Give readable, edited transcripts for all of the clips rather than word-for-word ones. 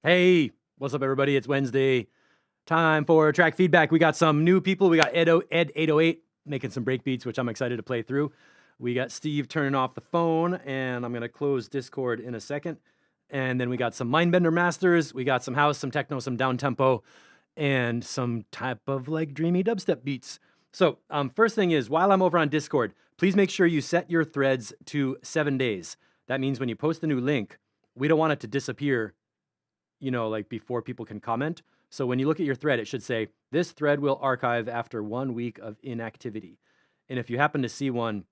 Hey, what's up, everybody? It's Wednesday. Time for track feedback. We got some new people. We got Ed808 making some breakbeats, which I'm excited to play through. We got Steve turning off the phone, and I'm going to close Discord in a second. And then we got some Mindbender Masters. We got some house, some techno, some down tempo, and some type of like dreamy dubstep beats. So first thing is, while I'm over on Discord, please make sure you set your threads to 7 days. That means when you post a new link, we don't want it to disappear, you know, like before people can comment. So when you look at your thread, it should say, this thread will archive after 1 week of inactivity. And if you happen to see one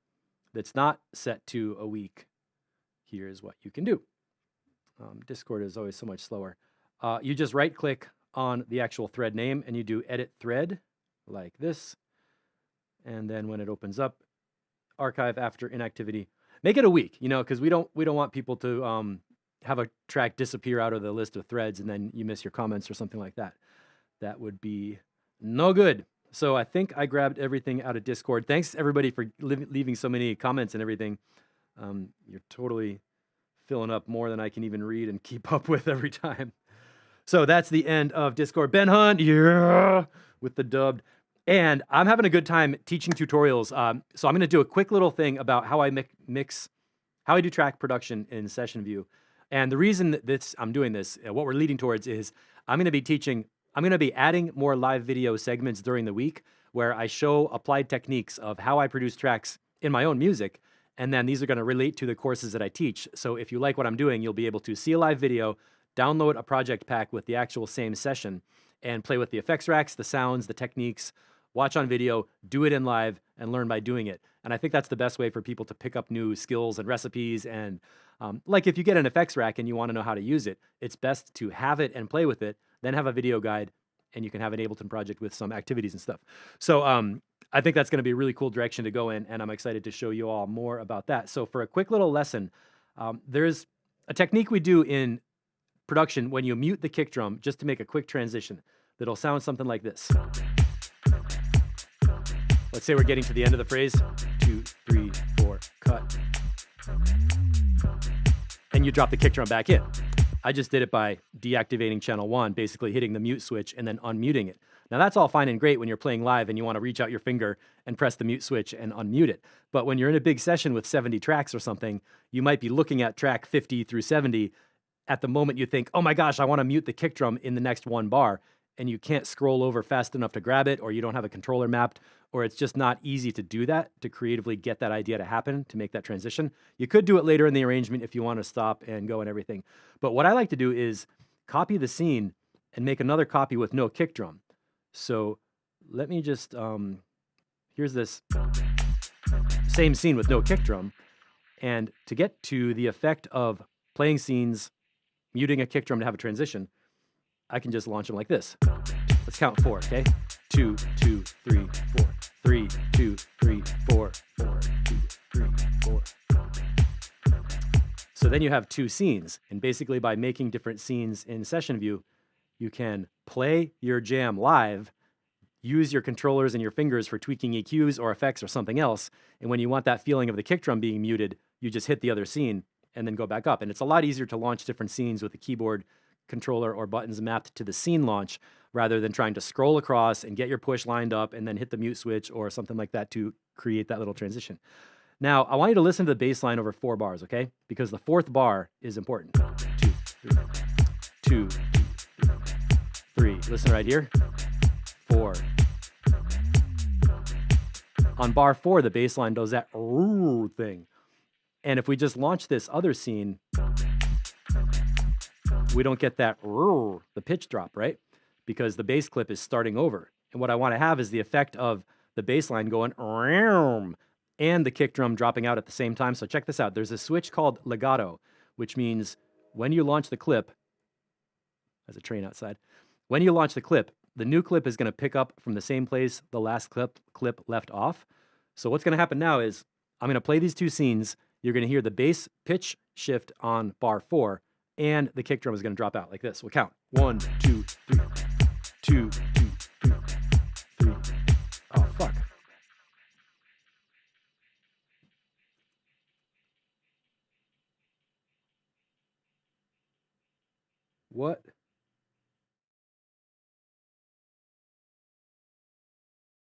that's not set to a week, here's what you can do. Discord is always so much slower. You just right click on the actual thread name and you do edit thread like this. And then when it opens up, archive after inactivity, make it a week, you know, because we don't want people to have a track disappear out of the list of threads and then you miss your comments or something like that. That would be no good. So I think I grabbed everything out of Discord. Thanks everybody for leaving so many comments and everything. You're totally filling up more than I can even read and keep up with every time. So that's the end of Discord. Ben Hunt, yeah, with the dubbed. And I'm having a good time teaching tutorials. So I'm going to do a quick little thing about how I how I do track production in Session View. And the reason that I'm doing this, what we're leading towards is I'm going to be adding more live video segments during the week where I show applied techniques of how I produce tracks in my own music. And then these are going to relate to the courses that I teach. So if you like what I'm doing, you'll be able to see a live video, download a project pack with the actual same session, and play with the effects racks, the sounds, the techniques, watch on video, do it in live, and learn by doing it. And I think that's the best way for people to pick up new skills and recipes. And like if you get an effects rack and you want to know how to use it, it's best to have it and play with it, then have a video guide, and you can have an Ableton project with some activities and stuff. So I think that's going to be a really cool direction to go in, and I'm excited to show you all more about that. So for a quick little lesson, there's a technique we do in production when you mute the kick drum just to make a quick transition that'll sound something like this. Let's say we're getting to the end of the phrase. 2, 3, 4, cut. And you drop the kick drum back in. I just did it by deactivating channel 1, basically hitting the mute switch and then unmuting it. Now that's all fine and great when you're playing live and you want to reach out your finger and press the mute switch and unmute it. But when you're in a big session with 70 tracks or something, you might be looking at track 50 through 70. At the moment you think, oh my gosh, I want to mute the kick drum in the next 1 bar. And you can't scroll over fast enough to grab it, or you don't have a controller mapped, or it's just not easy to do that, to creatively get that idea to happen, to make that transition. You could do it later in the arrangement if you want to stop and go and everything. But what I like to do is copy the scene and make another copy with no kick drum. So let me just, here's this same scene with no kick drum. And to get to the effect of playing scenes, muting a kick drum to have a transition, I can just launch them like this. Let's count 4, okay? 2, 2, 3, 4. 3, 2, 3, 4, 4, 2, 3, 4. So then you have 2 scenes. And basically by making different scenes in Session View, you can play your jam live, use your controllers and your fingers for tweaking EQs or effects or something else. And when you want that feeling of the kick drum being muted, you just hit the other scene and then go back up. And it's a lot easier to launch different scenes with a keyboard controller or buttons mapped to the scene launch rather than trying to scroll across and get your push lined up and then hit the mute switch or something like that to create that little transition. Now, I want you to listen to the bass line over 4 bars, okay? Because the 4th bar is important. 2, 3, 2, 3. Listen right here. 4. On bar 4, the bass line does that ooh thing. And if we just launch this other scene, we don't get that the pitch drop, right? Because the bass clip is starting over. And what I want to have is the effect of the bass line going and the kick drum dropping out at the same time. So check this out. There's a switch called legato, which means when you launch the clip, there's a train outside. When you launch the clip, the new clip is going to pick up from the same place the last clip left off. So what's going to happen now is I'm going to play these 2 scenes. You're going to hear the bass pitch shift on bar 4. And the kick drum is going to drop out like this. We'll count. 1, 2, 3. 2, 2, 3, 3. Oh, fuck. What?